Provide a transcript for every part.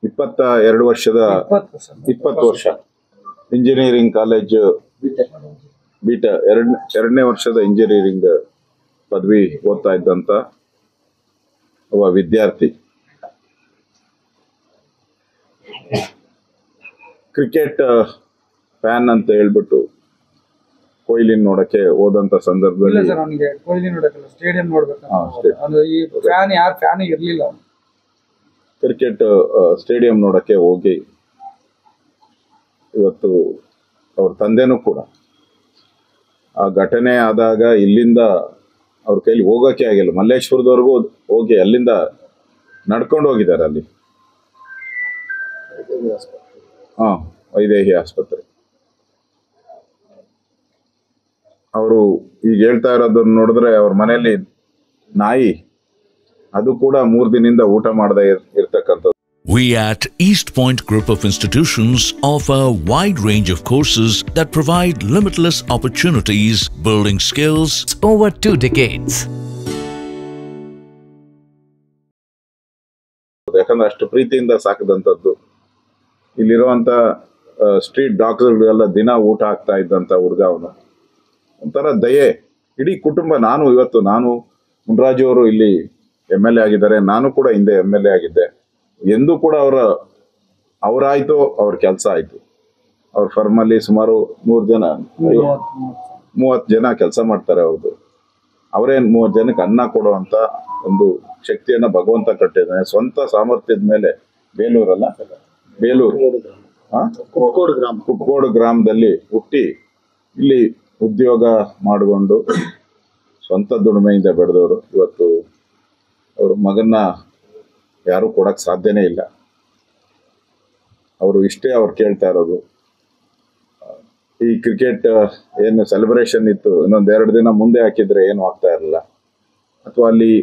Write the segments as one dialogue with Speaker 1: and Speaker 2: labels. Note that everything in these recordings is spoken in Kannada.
Speaker 1: 22 ವರ್ಷದ 20 ವರ್ಷ ಇಂಜಿನಿಯರಿಂಗ್ ಕಾಲೇಜ್ ಬಿಟೆಕ್ ಎರಡನೇ ವರ್ಷದ ಇಂಜಿನಿಯರಿಂಗ್ ಪದವಿ ಓದ್ತಾ ಇದ್ದಂತ ಒಬ್ಬ ವಿದ್ಯಾರ್ಥಿ ಕ್ರಿಕೆಟ್ ಫ್ಯಾನ್ ಅಂತ ಹೇಳ್ಬಿಟ್ಟು ಕೊಹ್ಲಿ ನೋಡಕ್ಕೆ ಹೋದಂತ ಸಂದರ್ಭದಲ್ಲಿ
Speaker 2: ಸ್ಟೇಡಿಯಂ ಇರಲಿಲ್ಲ.
Speaker 1: ಕ್ರಿಕೆಟ್ ಸ್ಟೇಡಿಯಂ ನೋಡಕ್ಕೆ ಹೋಗಿ ಇವತ್ತು ಅವ್ರ ತಂದೆನೂ ಕೂಡ ಆ ಘಟನೆ ಆದಾಗ ಇಲ್ಲಿಂದ ಅವ್ರ ಕೈಲಿ ಹೋಗೋಕೆ ಆಗಿಲ್ಲ. ಮಲ್ಲೇಶ್ವರದವರೆಗೂ ಹೋಗಿ ಅಲ್ಲಿಂದ ನಡ್ಕೊಂಡು ಹೋಗಿದ್ದಾರೆ. ಅಲ್ಲಿ ವೈದೇಹಿ ಆಸ್ಪತ್ರೆ. ಅವರು ಈಗ ಹೇಳ್ತಾ ಇರೋದನ್ನ ನೋಡಿದ್ರೆ ಅವ್ರ ಮನೆಯಲ್ಲಿ ನಾಯಿ ಅದು ಕೂಡ 3 ದಿನದಿಂದ ಊಟ ಮಾಡದೇ ಇರ್ತಕ್ಕಂಥದ್ದು.
Speaker 3: We at East Point Group of Institutions offer a wide range of courses that provide limitless opportunities, building skills
Speaker 4: over 2 decades.
Speaker 1: ಯಾಕಂದ್ರೆ ಅಷ್ಟು ಪ್ರೀತಿಯಿಂದ ಸಾಕಿದಂಥದ್ದು. ಇಲ್ಲಿರುವಂತ ಸ್ಟ್ರೀಟ್ ಡಾಗ್ಸ್ಗಳಿಗೆಲ್ಲ ದಿನ ಊಟ ಹಾಕ್ತಾ ಇದ್ದಂತ ಹುಡುಗ ಅವನು. ಒಂಥರ ದಯೆ. ಇಡೀ ಕುಟುಂಬ. ನಾನು ಮುನ್ರಾಜು ಅವರು ಇಲ್ಲಿ MLA ಆಗಿದ್ದಾರೆ. ನಾನು ಕೂಡ ಹಿಂದೆ MLA ಆಗಿದ್ದೆ. ಎಂದೂ ಕೂಡ ಅವರಾಯ್ತು ಅವ್ರ ಕೆಲಸ ಆಯ್ತು. ಅವ್ರ ಫರ್ಮಲ್ಲಿ ಸುಮಾರು 30 ಜನ ಕೆಲಸ ಮಾಡ್ತಾರೆ. ಅವರೇ 30 ಜನಕ್ಕೆ ಅನ್ನ ಕೊಡುವಂತ ಒಂದು ಶಕ್ತಿಯನ್ನ ಭಗವಂತ ಕಟ್ಟಿದ್ದಾನೆ. ಸ್ವಂತ ಸಾಮರ್ಥ್ಯದ ಮೇಲೆ ಬೇಲೂರು ಕುಕ್ಕೋಡು ಗ್ರಾಮದಲ್ಲಿ ಹುಟ್ಟಿ ಇಲ್ಲಿ ಉದ್ಯೋಗ ಮಾಡಿಕೊಂಡು ಸ್ವಂತ ದುಡಿಮೆಯಿಂದ ಬೆಳೆದವರು. ಇವತ್ತು ಅವ್ರ ಮಗನ್ನ ಯಾರು ಕೊಡಕ್ ಸಾಧ್ಯನೇ ಇಲ್ಲ. ಅವರು ಇಷ್ಟೇ ಅವ್ರು ಕೇಳ್ತಾ ಇರೋದು. ಈ ಕ್ರಿಕೆಟ್ ಏನು ಸೆಲೆಬ್ರೇಷನ್ ಇತ್ತು, ಇನ್ನೊಂದ್ 2 ದಿನ ಮುಂದೆ ಹಾಕಿದ್ರೆ ಏನು ಆಗ್ತಾ ಇರಲಿಲ್ಲ. ಅಥವಾ ಅಲ್ಲಿ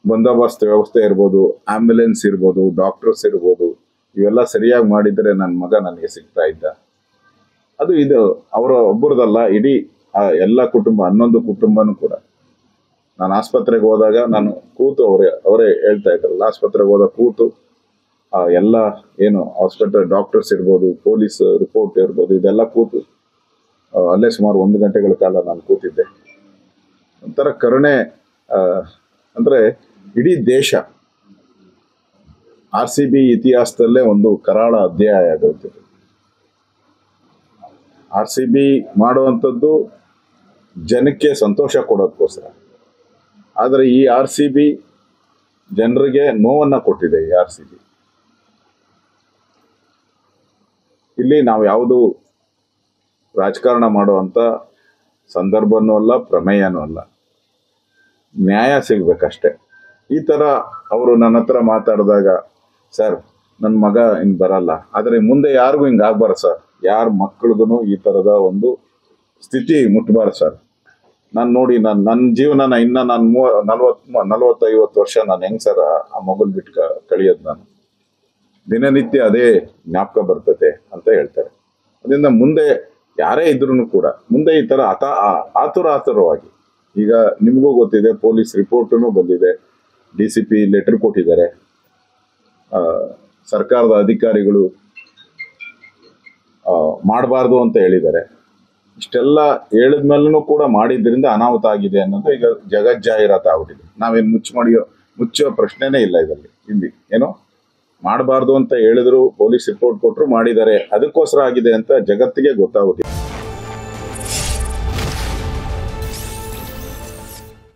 Speaker 1: ಬಂದೋಬಸ್ತ್ ವ್ಯವಸ್ಥೆ ಇರ್ಬೋದು, ಆಂಬ್ಯುಲೆನ್ಸ್ ಇರ್ಬೋದು, ಡಾಕ್ಟರ್ಸ್ ಇರ್ಬೋದು, ಇವೆಲ್ಲ ಸರಿಯಾಗಿ ಮಾಡಿದ್ರೆ ನನ್ನ ಮಗ ನನಗೆ ಸಿಗ್ತಾ ಇದ್ದ. ಇದು ಅವರ ಒಬ್ಬರದಲ್ಲ, ಇಡೀ ಎಲ್ಲ ಕುಟುಂಬ, 11 ಕುಟುಂಬನೂ ಕೂಡ. ನಾನು ಆಸ್ಪತ್ರೆಗೆ ಹೋದಾಗ ನಾನು ಕೂತು ಅವರೇ ಹೇಳ್ತಾ ಇದ್ರಲ್ಲ, ಆಸ್ಪತ್ರೆಗೆ ಹೋದಾಗ ಕೂತು ಎಲ್ಲ ಏನು ಹಾಸ್ಪಿಟಲ್ ಡಾಕ್ಟರ್ಸ್ ಇರ್ಬೋದು, ಪೊಲೀಸ್ ರಿಪೋರ್ಟ್ ಇರ್ಬೋದು, ಇದೆಲ್ಲ ಕೂತು ಅಲ್ಲೇ ಸುಮಾರು 1 ಗಂಟೆಗಳ ಕಾಲ ನಾನು ಕೂತಿದ್ದೆ. ಒಂಥರ ಕರುಣೆ. ಅಂದ್ರೆ ಇಡೀ ದೇಶ RCB ಇತಿಹಾಸದಲ್ಲೇ ಒಂದು ಕರಾಳ ಅಧ್ಯಾಯ ಆಗೋಗ್ತಿದೆ. RCB ಮಾಡುವಂಥದ್ದು ಜನಕ್ಕೆ ಸಂತೋಷ ಕೊಡೋದಕ್ಕೋಸ್ಕರ. ಆದರೆ ಈ RCB ಜನರಿಗೆ ನೋವನ್ನ ಕೊಟ್ಟಿದೆ. ಈ RCB ಇಲ್ಲಿ ನಾವು ಯಾವುದು ರಾಜಕಾರಣ ಮಾಡುವಂತ ಸಂದರ್ಭನೂ ಅಲ್ಲ, ಪ್ರಮೇಯನೂ ಅಲ್ಲ. ನ್ಯಾಯ ಸಿಗ್ಬೇಕಷ್ಟೆ. ಈ ತರ ಅವರು ನನ್ನ ಹತ್ರ ಮಾತಾಡಿದಾಗ, ಸರ್ ನನ್ನ ಮಗ ಹಿಂಗ್ ಬರಲ್ಲ, ಆದರೆ ಮುಂದೆ ಯಾರಿಗೂ ಹಿಂಗ್ ಆಗ್ಬಾರ್ದು ಸರ್, ಯಾರ ಮಕ್ಕಳಿಗೂ ಈ ತರದ ಒಂದು ಸ್ಥಿತಿ ಮುಟ್ಬಾರ್ದು ಸರ್. ನಾನು ನೋಡಿ ನನ್ನ ಜೀವನನ ಇನ್ನ ನಾನು 40-50 ವರ್ಷ ನಾನು ಹೆಂಗ್ ಸರ್ ಆ ಮಗನ್ ಬಿಟ್ಟು ಕಳಿಯೋದು. ನಾನು ದಿನನಿತ್ಯ ಅದೇ ಜ್ಞಾಪಕ ಬರ್ತದೆ ಅಂತ ಹೇಳ್ತಾರೆ. ಅದರಿಂದ ಮುಂದೆ ಯಾರೇ ಇದ್ರೂ ಕೂಡ ಮುಂದೆ ಈ ತರ ಆತುರವಾಗಿ, ಈಗ ನಿಮಗೂ ಗೊತ್ತಿದೆ, ಪೊಲೀಸ್ ರಿಪೋರ್ಟೂ ಬಂದಿದೆ, DCP ಲೆಟರ್ ಕೊಟ್ಟಿದ್ದಾರೆ, ಸರ್ಕಾರದ ಅಧಿಕಾರಿಗಳು ಮಾಡಬಾರ್ದು ಅಂತ ಹೇಳಿದ್ದಾರೆ. ಇಷ್ಟೆಲ್ಲ ಹೇಳಿದ್ಮೇಲೂ ಕೂಡ ಮಾಡಿದ್ರಿಂದ ಅನಾಹುತ ಆಗಿದೆ ಅನ್ನೋದು ಈಗ ಜಗಜ್ಜಾಹೀರಾತು ಆಗ್ಬಿಟ್ಟಿದೆ. ನಾವೇನು ಮುಚ್ಚೋ ಪ್ರಶ್ನೆನೇ ಇಲ್ಲ ಇದರಲ್ಲಿ. ಇಲ್ಲಿ ಏನೋ ಮಾಡಬಾರ್ದು ಅಂತ ಹೇಳಿದ್ರು, ಪೊಲೀಸ್ ರಿಪೋರ್ಟ್ ಕೊಟ್ಟರು, ಮಾಡಿದ್ದಾರೆ, ಅದಕ್ಕೋಸ್ಕರ ಆಗಿದೆ ಅಂತ ಜಗತ್ತಿಗೆ ಗೊತ್ತಾಗ್ಬಿಟ್ಟಿದೆ.